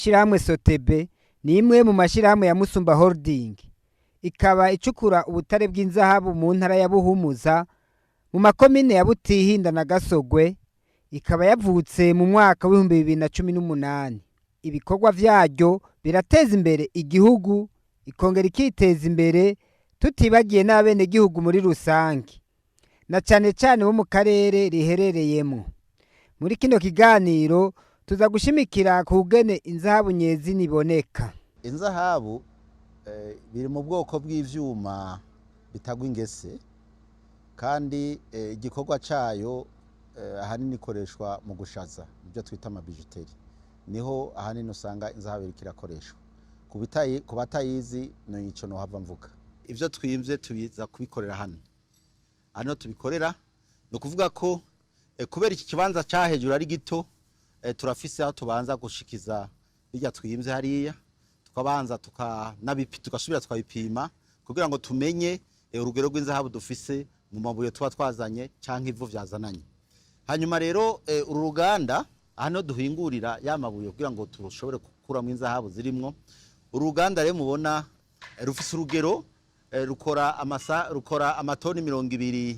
Shirahamwe Sotebe ni imwe mu mashirahamwe ya Musumba Holding, ikaba icukura ubutare bw'inzahabu mu ntara ya Buhumuza mu makomine ya Butihinda na Gasogwe, ikaba yavutse mu mwaka w'2018. Ibikorwa vyaryo birateza imbere igihugu, ikongera ikiteza imbere tutibagiye n'abene gihugu muri rusangi, na cane cane bo mu karere riherereyemo. Muri kino kiganiro tuza gushimikira kugene inzahabu nyezi niboneka. Inzahabu biri mu bwoko bw'ivyuma bitagwa ingese, kandi igikorwa cayo ahanini ikoreshwa mu gushaza, ibyo twita amabijuteri. Niho ahanini usanga inzahabu iriko irakoreshwa. Ku batayizi ni ico nohava mvuga. Ivyo twimvye tubiza kubikorera hano tubikorera, no kuvuga ko kubera iki kibanza cahejuru ari gito, turafise aho tubanza gushikiza birya twimvye hariya, tukabanza tugasubira twabipima kugira ngo tumenye urugero rw'inzahabu dufise mu mabuye tuba twazanye canke ivu vyazananye. Hanyuma rero uru ruganda hano duhingurira ya mabuye kugira ngo tushobore gukuramwo inzahabu zirimwo. Uru ruganda rero mubona rufise urugero rukora amatoni 200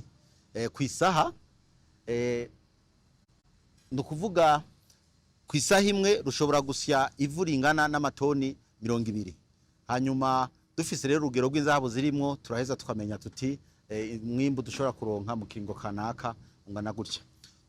kw'isaha. Nukuvuga kw'isaha imwe rushobora gusya ivu ringana n'amatoni 200. Hanyuma dufise rero urugero rw'inzahabu zirimwo, turaheza tukamenya tuti mwimbu dushobora kuronka mu kiringo kanaka ungana gutya.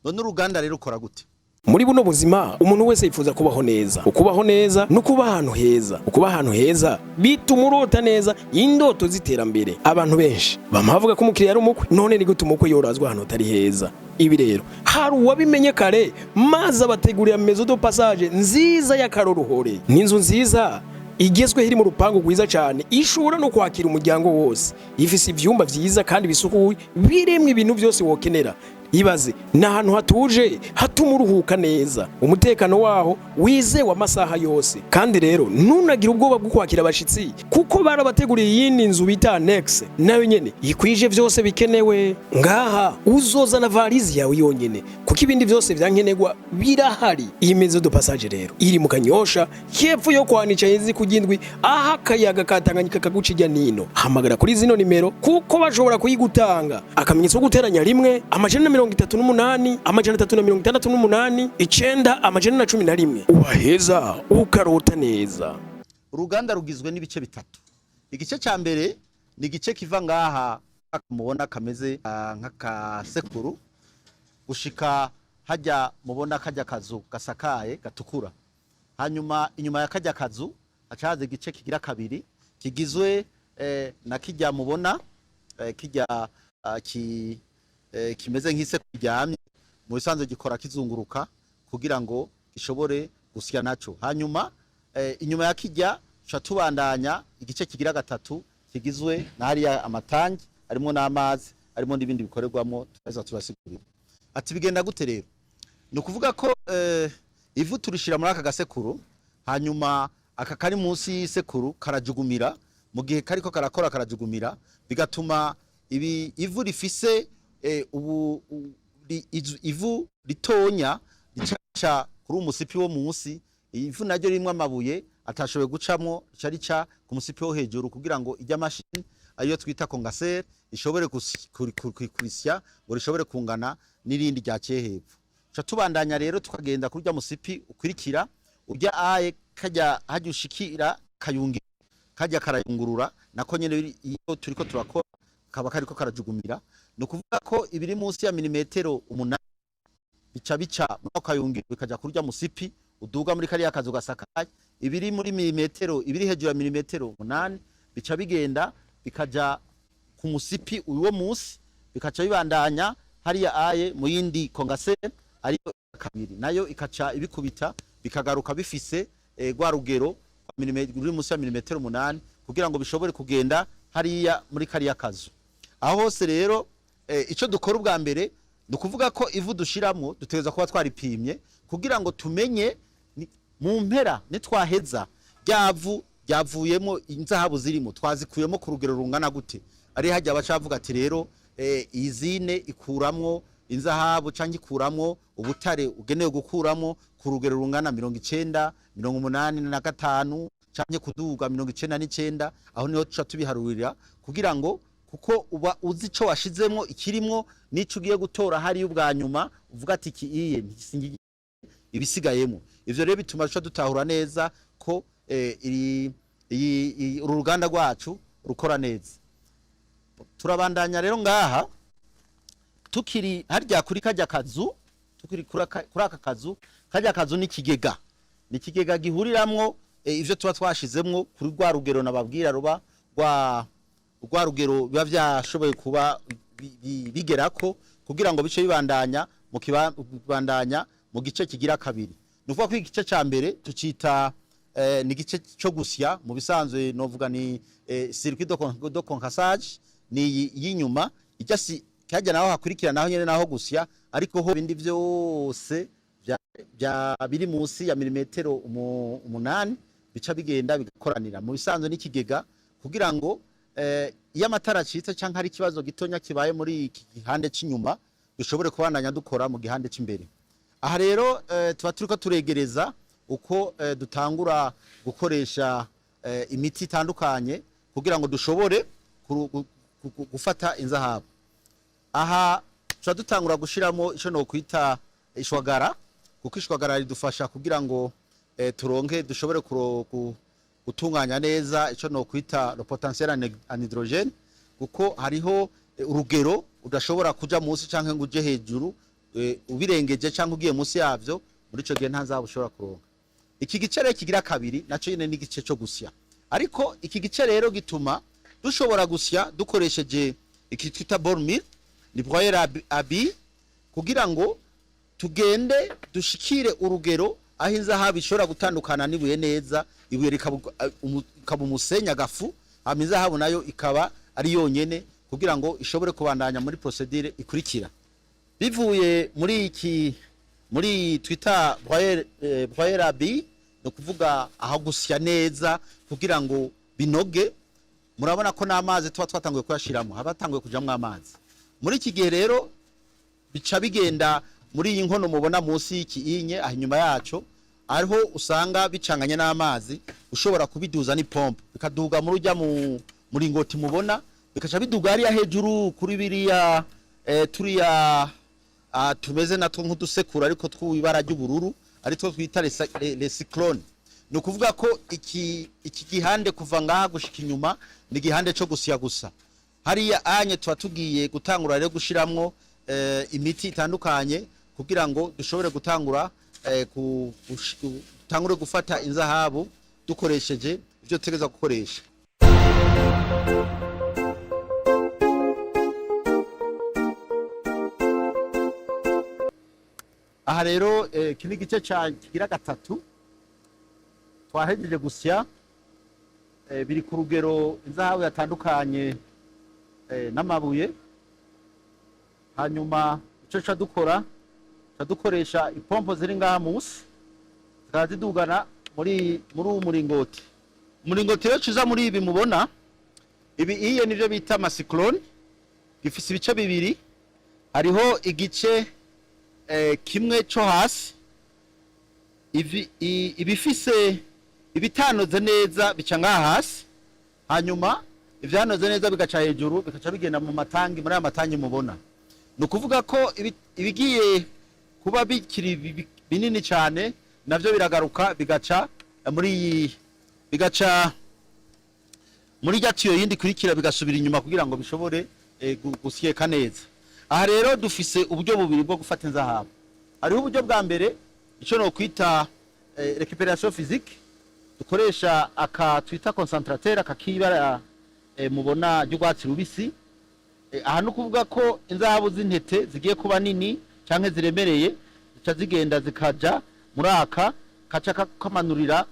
None uruganda rero ukora gute? Muri buno buzima umuntu wese yifuza kubaho neza. Ukubaho neza no kuba ahantu heza. Ukuba ahantu heza bituma urota neza, indoto ziterambere. Abantu benshi bamavuga ko umukiriya ari umukwe, none ni gute umukwe yorazwa ahantu atari heza? Ibi rero hari uwabimenye kare, maze abategurira maison de passage nziza y'akaroruhore. N'inzu nziza igezwe iri mu rupangu rwiza cyane, ishobora no kwakira umuryango wose. Ifise ivyumba vyiza kandi bisukuye, biremwe ibintu byose wokenera. Ibaze n'ahantu hatuje hatuma uruhuka neza, umutekano waho wizewe amasaha yose. Kandi rero ntunagira ubwoba bwo kwakira abashitsi, kuko barabateguriye iyindi nzu bita annex, nayo nyene ikwije vyose bikenewe. Ngaha uzoza na valizi yawe yonyene, kuko ibindi vyose vyankenegwa birahari. Iyi maison de passage rero iri mu Kanyosha, hepfo yo kwanica yezi kugindwi, aha akayaga katanganyika kagucijya nino. Hamagara kuri zino nimero kuko bashobora kuyigutanga. Akamenyetso guteranya rimwe 38 368 911 ubaheza ukarota neza. Uruganda rugizwe n'ibice bitatu. Igice ca mbere ni igice kiva ngaha mubona kameze nk'akasekuru gushika hajya mubona kajya kazu gasakaye gatukura. Hanyuma inyuma ya kajya kazu hacaze igice kigira kabiri kigizwe na kijya mubona kijya kimeze nk'ise kuryamye, mu bisanzwe gikora kizunguruka kugira ngo gishobore gusya naco. Hanyuma inyuma ya kijya cha tubandanya igice kigira gatatu kigizwe na hariya amatangi arimo n'amazi, arimo n'ibindi bikorerwamo, tuza turasigurira. Ati bigenda gute rero? No kuvuga ko ivu turishira muri aka gasekuru, hanyuma aka kari munsi y'isekuru karajugumira, mu gihe kariko karakora karajugumira, bigatuma ivu rifise ivu ritonya rica kuri umusipi wo munsi. Ivu naryo rimwe amabuye atashoboye gucamwo rica ku musipi wo hejuru kugira ngo ijya machine ayo twita kongasere ishobore kurisya ngo rishobore kungana n'irindi ryaciye hepfo. Ca tubandanya rero tukagenda kurya musipi ukurikira ujya aye kajya hajushikira kayungira, kajya karayungurura nako nyene iyo turiko turakora kaba kariko karajugumira. No kuvuga ko ibiri munsi ya milimetero 8 bica mu kayungiro bikaja kurya musipi uduga muri kariya kazu gasakaye. Ibiri muri milimetero, ibiri hejuru ya milimetero 8 bica bigenda bikaja ku musipi uwo munsi, bikaca bibandanya hariya aye mu yindi kongasere ariyo kabiri, nayo ikaca ibikubita bikagaruka bifise gwa rugero ruri munsi ya milimetero 8 kugira ngo bishobore kugenda hariya muri kariya kazu. Aho hose rero ico dukora ubwa mbere no kuvuga ko ivu dushiramo duteza kuba twaripimye kugira ngo tumenye mu mpera nitwaheza ryavu ryavuyemo inzahabu zirimo twazikuyemo ku rugero rungana gute. Ari hajya abacavuga ati rero izine ikuramwo inzahabu canke ikuramwo ubutare ugenewe gukuramo ku rugero rungana 90, 85 canke kuduga 99, aho niho tuca tubiharurira kugira ngo kuko uba uzi ico washizemwo ikirimwo n'ico ugiye gutora hari ubwa nyuma uvuga ati iki iye ntisingiye ibisigayemo. Ivyo rero bituma tuca dutahura neza ko uru ruganda rwacu rukora neza. Turabandanya rero ngaha tukiri harya kuri kajya kazu, tukiri kuri aka kazu, kajya kazu ni kigega. Ni kigega gihuriramwo ivyo tuba twashizemwo kuri rwa rugero nababwira ruba rwa rugero biba vyashoboye kuba bigerako kugira ngo bice bibandanya mu kibandanya mu gice kigira kabiri. Nuvuga ko igice ca mbere tucita ni gice cyo gusya mu bisanzwe novuga ni circuit de concassage ni yinyuma ijasi kajya naho hakurikira naho nyene naho gusya ariko ho bindi vyose bya biri munsi ya milimetero 8 bica bigenda bigakoranira mu bisanzwe n'ikigega kugira ngo iyo amatara acitse canke hari ikibazo gitonya kibaye muri iki gihande c'inyuma dushobore kubandanya dukora mu gihande c'imbere. Aha rero tuba turiko turegereza uko dutangura gukoresha imiti itandukanye kugira ngo dushobore gufata inzahabu. Aha tuba dutangura gushiramo ico no kwita ishwagara kuko ishwagara ridufasha kugira ngo turonke dushobore gutunganya neza ico no kwita le potentiel en hydrogène kuko hariho urugero udashobora kuja munsi canke ngo uje hejuru ubirengeje canke ugiye munsi yavyo muri ico gihe ntazabu ushobora kuronka. Iki gice rero kigira kabiri naco nyene ni igice cyo gusya ariko iki gice rero gituma dushobora gusya dukoresheje iki twita ball mill ni broyer abi kugira ngo tugende dushikire urugero aho inzahabu ishobora gutandukana nibuye neza ibuye rikaba umusenya gafu inzahabu nayo ikaba ari yonyene kugira ngo ishobore kubandanya muri procedure ikurikira. Bivuye muri twita broyer abi no kuvuga aho gusya neza kugira ngo binoge. Murabona ko n'amazi tuba twatanguye kuyashiramo habatanguye kujamwe amazi. Muri iki gihe rero bica bigenda muri iyi nkono mubona munsi y'iki aho inyuma yaco ariho usanga bicanganye n'amazi ushobora kubiduza ni pompe bikaduga muri ujya muri ngoti mubona bikaca biduga ari hejuru kuri biriya turiya tumeze natwo nk'udusekura ariko tw'ibara ry'ubururu ariko twita les cyclones. No kuvuga ko iki gihande kuva ngaha gushika inyuma ni gihande cyo gusya gusa. Hariya anye tuba tugiye gutangura rero gushiramwo imiti itandukanye kugira ngo dushobore gutangura tangure gufata inzahabu dukoresheje ivyo tegeza gukoresha. Aha rero kini gice kigira gatatu twahejeje gusya biri ku rugero inzahabu yatandukanye n'amabuye. Hanyuma ico dukoresha ipompo ziri ngaha munsi zikazidugana muri umuringoti. Umuringoti rero ciza muri ibi mubona ibi iye nivyo bita amacyclone gifise ibice bibiri. Hariho igice kimwe cyo hasi ibifise ibitanoze neza bica ngaha hasi hanyuma ivyanoze neza bigaca hejuru bikaca bigenda mu matangi muri amatangi mubona. No kuvuga ko ibigiye kuba bikiri binini cyane navyo biragaruka bigaca muri gatiyo yindi kurikira bigasubira inyuma kugira ngo bishobore gusyeka neza. Aha rero dufise uburyo bubiri bwo gufata inzahabu. Hariho uburyo bwa mbere ico no kwita récupération physique dukoresha aka twita concentrateur akakibara mubona y'urwatsi rubisi. Aha no kuvuga ko inzahabu z'intete zigiye kuba nini canke ziremereye zica zigenda zikaja muri aka kaca kamanurira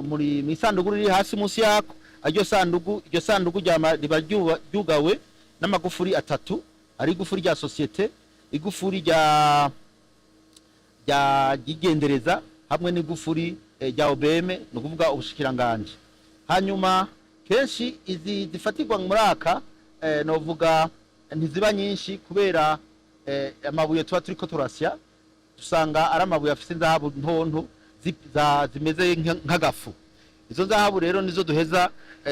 muri misandugu riri hasi munsi yako. Iryo sandugu riba ryugawe n'amagufuri 3 ari igufuri rya societe igufuri rya gigendereza hamwe n'igufuri rya OBM no kuvuga ubushikiranganje. Hanyuma kenshi izi zifatirwa muri aka novuga ntiziba nyinshi kubera amabuye tuba turiko turasya dusanga ari amabuye afise inzahabu ntonto zimeze nk'agafu. Izo nzahabu rero nizo duheza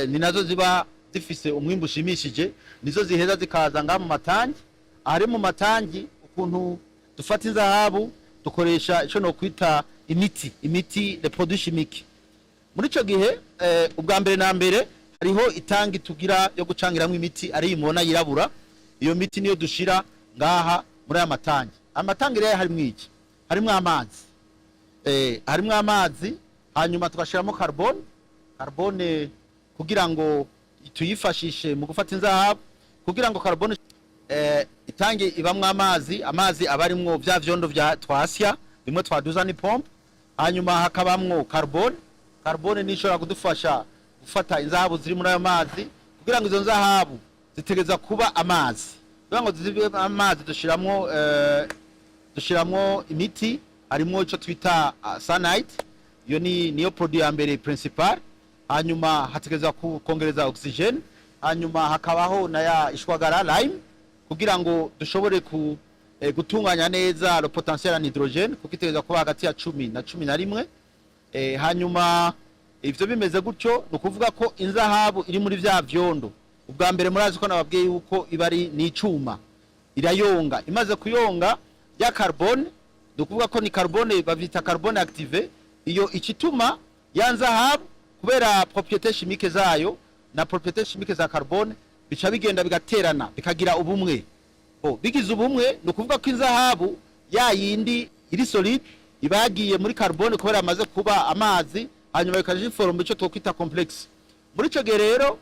ni nazo ziba zifise umwimbu ushimishije, nizo ziheza zikaza ngaha mu matangi. Ari mu matangi ukuntu dufata inzahabu dukoresha ico no kwita imiti de produits chimiques. Muri ico gihe ubwa mbere na mbere hariho itangi tugira yo gucangiramwo imiti ari imona yirabura. Iyo miti niyo dushira ngaha muri aya matangi. Amatangi rero harimwo iki? Harimwo amazi. Harimwo amazi, hanyuma tugashiramo carbone kugira ngo tuyifashishe mu gufata inzahabu, kugira ngo carbone itangi ibamwe amazi abarimwo vya vyondo vya twasya bimwe twaduza ni pompe. Hanyuma hakabamwo carbone nishobora kudufasha gufata inzahabu ziri muri ayo mazi, kugira ngo izo nzahabu zitegeza kuba amazi. Kugira ngo zibe amazi dushiramwo imiti, harimo ico twita cyanide, iyo niyo produit ya mbere principal. Hanyuma hategeza kongereza oxygen, hanyuma hakabaho na ya ishwagara lime kugira ngo dushobore gutunganya neza le potentiel en hydrogène, kuko itegeza kuba hagati ya 10 na 11. Hanyuma ivyo bimeze gutyo no kuvuga ko inzahabu iri muri vya vyondo. Ubwa mbere murazi ko nababwiye yuko ibari ni icuma, irayonga. Imaze kuyonga ya carbone, dukuvuga ko ni carbone bavita carbone active. Iyo ikituma ya nzahabu kubera propriété chimique zayo na propriété chimique za carbone bica bigenda bigaterana bikagira ubumwe. Bigize ubumwe no kuvuga ko inzahabu ya yindi iri solide ibagiye muri carbone kubera amaze kuba amazi, hanyuma bikaje forme ico twokwita complexe. Muri ico gihe rero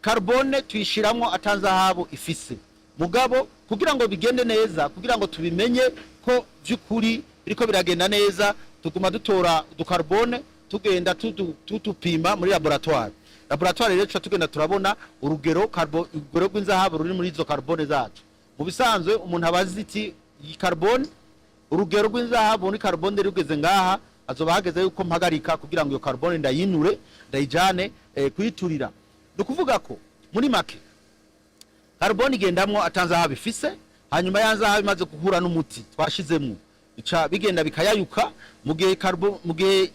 carbone tuyishiramwo atanzahabu ifise. Mugabo kugira ngo bigende neza, kugira ngo tubimenye ko vyukuri biriko biragenda neza, tuguma dutora carbone tugenda tutupima muri laboratoire. Laboratoire rero tugenda turabona urugero rw'inzahabu ruri muri izo carbone zacu. Mu bisanzwe umuntu abazi iti carbone, urugero rw'inzahabu muri carbone rugeze ngaha, azoba hageze yuko mpagarika kugira ngo iyo carbone ndayinure ndayijane kuyiturira. Dukuvuga ko muri make carbone igendamwo atanzahabu ifise, hanyuma yanzahabu imaze guhura n'umuti twashizemwo ica bigenda bikayayuka. Mu gihe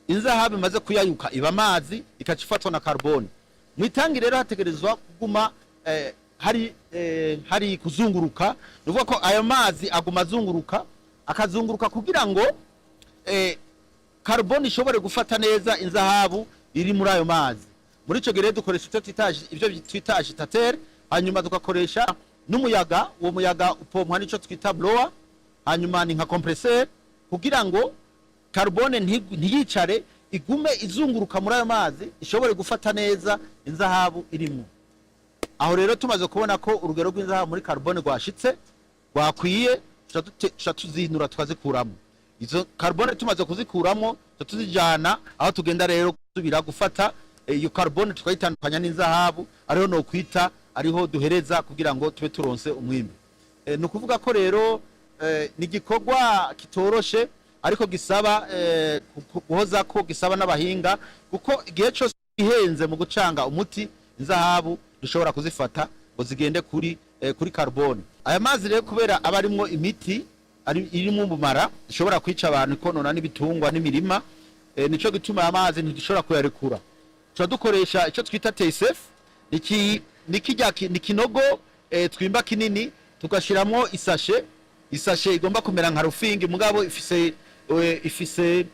inzahabu imaze kuyayuka iba amazi, ikacifatwa na carbone. Mwitangi rero hategerezwa kuguma hari kuzunguruka, nuvuga ko ayo mazi aguma akazunguruka kugira ngo carbone ishobore gufata neza inzahabu iri muri ayo mazi. Muri ico gihe dukoresha ivyo twita agitateur, hanyuma tugakoresha n'umuyaga. Uwo muyaga upompwa nico twita blower, hanyuma ni nka compresseur kugira ngo carbone ntiyicare, igume izunguruka muri ayo mazi, ishobore gufata neza inzahabu irimo. Aho rero tumaze kubona ko urugero rw'inzahabu muri carbone rwashitse rwakwiye, tuzinura tukazikuramo. Izo carbone tumaze kuzikuramo tuzijana aho tugenda rero kusubira gufata iyo carbone tukayitandukanya n'inzahabu, ariho no kwita ariho duhereza kugira ngo tube turonse umwimbi. No kuvuga ko rero ni gikorwa kitoroshe, ariko gisaba guhoza ko gisaba n'abahinga, kuko igihe cyose ihenze mu gucanga umuti inzahabu dushobora kuzifata ngo zigende kuri carbone. Aya mazi rero kubera aba arimwo imiti irimo ubumara ishobora kwica abantu, ikonona n'ibitungwa n'imirima, nico gituma aya mazi ntidushobora kuyarekura. Tuba dukoresha ico twita TSF, ni kinogo twimba kinini, tugashiramo isashe igomba kumera nka rufingi, mugabo ifise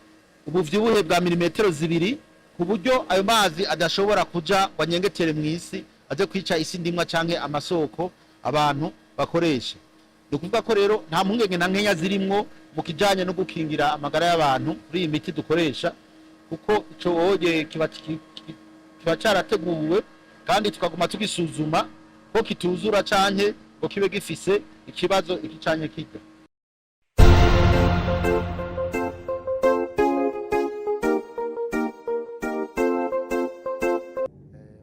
ubuvyibuhe bwa milimetero 2, ku buryo ayo mazi adashobora kuja wanyengetere mw'isi aje kwica isi ndimwa canke amasoko abantu bakoresha. Dukuvuga ko rero nta mpungenge na nkenya zirimwo mu kijanye no gukingira amagara y'abantu kuri iyi miti dukoresha, kuko ico oye kiba carateguwe kandi tukaguma tugisuzuma ko kituzura canke ko kibe gifise ikibazo iki canke kirya.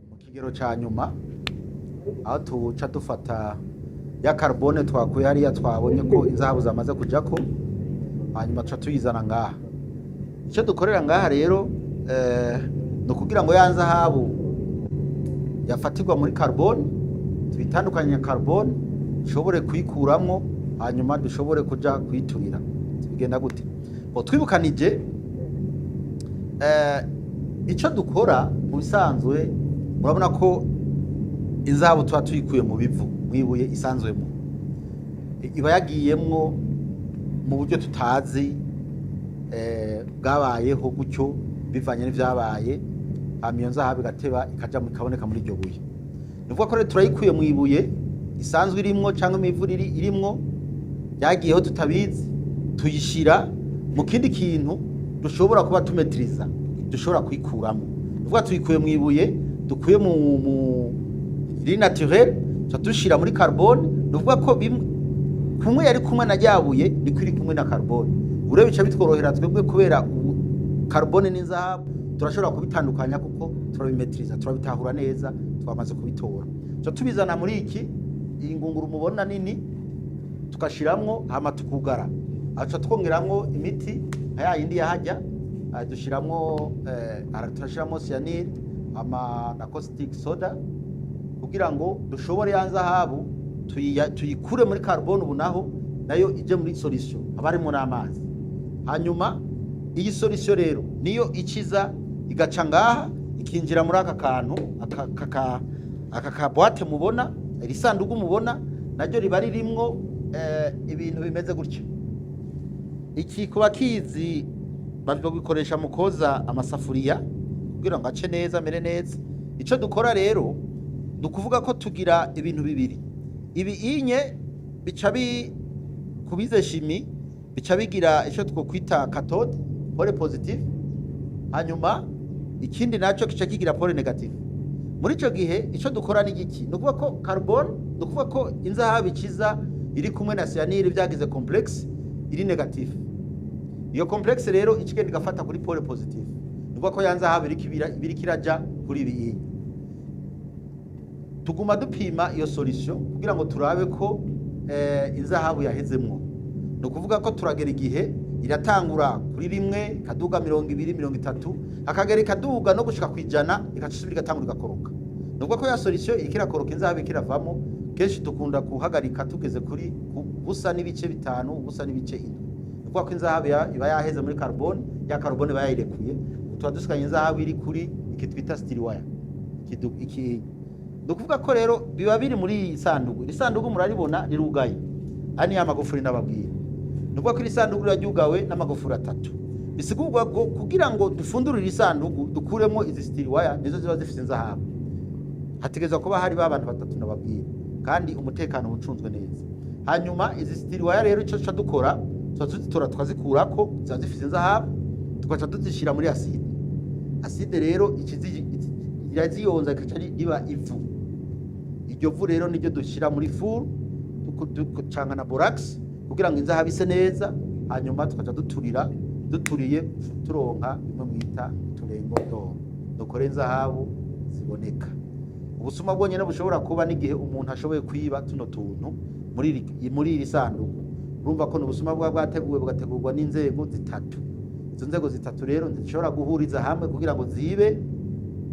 Mu kigero ca nyuma aho tuca dufata ya carbone twakuye hariya twabonye ko inzahabu zamaze kujako, hanyuma tuca tuyizana ngaha. Icyo dukorera ngaha rero no kugira ngo ya nzahabu yafatirwa muri carbone, tubitandukanye na carbone, dushobore kuyikuramwo hanyuma dushobore kuja kuyiturira. Bigenda gute? Twibukanije ico dukora mu bisanzwe, murabona ko inzahabu tuba tuyikuye mu bivu, mwibuye isanzwemo, iba yagiyemwo mu buryo tutazi bwabayeho gutyo bivanye n'ivyabaye, hama iyo nzahabu igateba ikaboneka muri iryo buye. Nivuga ko rero turayikuye mu ibuye isanzwe irimwo canke imivuri irimwo yagiyeho tutabizi, tuyishira mu kindi kintu dushobora kuba tumetiriza, dushobora kuyikuramo. Nivuga tuyikuye mu ibuye dukuye mu iri naturel, dushira muri carbone. Nivuga ko kumwe yari kumwe na ryabuye niko iri kumwe na carbone. Ure bica bitworohera twebwe kubera carbone n'inzahabu turashobora kubitandukanya kuko turabimetiriza, turabitahura neza, twamaze kubitora. Tubizana muri iki ingunguru mubona nini, tukashiramwo hama tukugara, aca twongeramwo imiti aya yindi yahajya, dushiramwo turashiramwo cyanide ama na caustic soda kugira ngo dushobore yanzahabu tuyikure muri carbone, ubu naho nayo ije muri solution abarimo n'amazi. Hanyuma iyi solution rero niyo ikiza igaca ngaha ikinjira muri aka kantu aka boîte mubona, iri sanduku mubona naryo riba ririmwo ibintu bimeze gutyo. Iki kuba kizi babikoresha mu koza amasafuriya kugira ngo ace neza, amere neza. Ico dukora rero dukuvuga ko tugira ibintu bibiri, ibi inye bica kubize shimi bica bigira ico twokwita cathode pole positive, hanyuma ikindi naco kica kigira pole negative. Muri ico gihe ico dukora ni iki? Nukuvuga ko carbone, nukuvuga ko inzahabu ikiza iri kumwe na cyanide byagize complex iri negative. Iyo complex rero ikigenda igafata kuri pole positive, nukuvuga ko yanzahabu iri kiraja kuri ibi. Tuguma dupima iyo solution kugira ngo turabe ko inzahabu yahezemwo. Nukuvuga ko turagera igihe iratangura kuri rimwe kaduga 20 30 akagera ikaduga no gushika kwijana ikacusubira igatangura igakoroka. Nukuvuga ko ya solution ikirakoroka inzahabu ikiravamo, kenshi dukunda kuhagarika tugeze kuri busa n'ibice 5, busa n'ibice 7. Nukuvuga ko inzahabu iba yaheze muri carbone, ya carbone iba yayirekuye, tuba dusikanye inzahabu iri kuri iki twita steel wire iki. Nukuvuga ko rero biba biri muri isanduku. Iri sanduku muraribona rirugaye, ani ya magufuri n'ababwira. Nukuvuga ko iri sanduku ryajugawe n'amagufuri 3. Bisigurwa ngo kugira ngo dufundurire isanduku dukuremo izi steel wire nizo ziba zifite inzahabu, hategezwa kuba hari abantu 3 n'ababwira, kandi umutekano ucunzwe neza. Hanyuma izi steel wire rero ico cha dukora tuzitora tukazikurako, ziba zifite inzahabu, tugaca tuzishira muri acide. Acide rero iraziyonza ikaca riba ivu. Iryo vu rero niryo dushira muri four ducanga na borax kugira ngo inzahabu ise neza, hanyuma tukaca duturiye turonka bimwe mwita turengo do dukore inzahabu ziboneka. Ubusuma bwonyene bushobora kuba n'igihe umuntu ashoboye kwiba tuno tuntu muri iri sanduku. Urumva ko n'ubusuma bwateguwe bugategurwa n'inzego zitatu. Izo nzego zitatu rero zishobora guhuriza hamwe kugira ngo zibe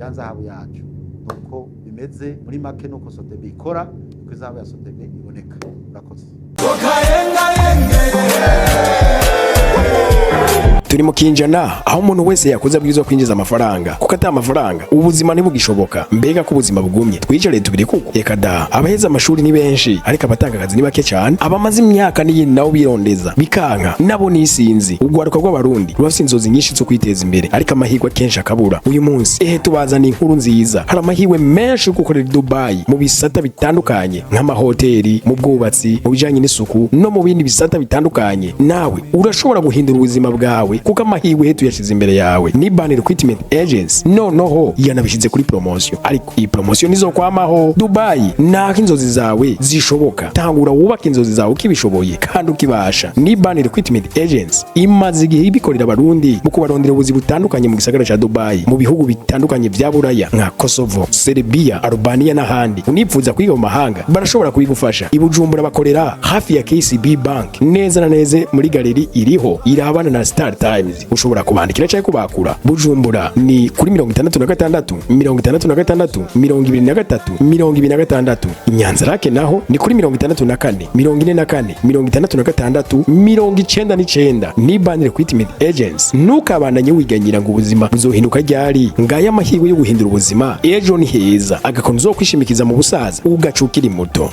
yanzahabu yacu. Nuko bimeze muri make, nuko Sotebi ikora, ko inzahabu ya Sotebi iboneka. Urakoze. Turi mu kinjana aho umuntu wese yakoze abwirizwa kwinjiza amafaranga, kuko ata amafaranga ubuzima ntibugishoboka. Mbega ko ubuzima bugumye twicare tubiri kuko reka da, abaheza amashuri ni benshi ariko abatanga akazi ni bake cyane, abamaze imyaka n'iyindi nabo birondeza bikanka nabo nisinzi. Ugwaruka rw'abarundi rufite inzozi nyinshi zo kwiteza imbere ariko amahirwe kenshi akabura. Uyu munsi tubazana inkuru nziza, hari amahirwe menshi yo gukorera Dubai mu bisata bitandukanye nk'amahoteli, mu bwubatsi, mu bijanye n'isuku no mu bindi bisata bitandukanye. Nawe urashobora guhindura ubuzima bwawe kuko amahirwe tuyashize imbere yawe. Ni Banner Recruitment Agency noneho yanabishize kuri promotion, ariko iyi promotion nizo kwamaho. Dubai naho inzozi zawe zishoboka, tangura wubaka inzozi zawe ukibishoboye kandi ukibasha. Ni Banner Recruitment Agency imaze igihe ibikorera abarundi mu kubarondera ubuzi butandukanye mu gisagara ca Dubai, mu bihugu bitandukanye bya Buraya nka Kosovo, Serbia, Albania n'ahandi. Unipfuza kwiga mu mahanga barashobora kubigufasha. I Bujumbura bakorera hafi ya KCB Bank, neza na neza muri galeri iriho irabana na Star Times ushobora kubandikira cyangwa kubakura. Bujumbura ni kuri 66 66 23 26. Inyanza Lake naho ni kuri 64 44 66 99. Ni banire ku Ultimate Agents. Ntukabandanye wiganyira ngo ubuzima buzohinduka ryari. Ngaya amahirwe yo guhindura ubuzima ejo ni heza. Agakono zo kwishimikiza mu busaza ugacukira muto.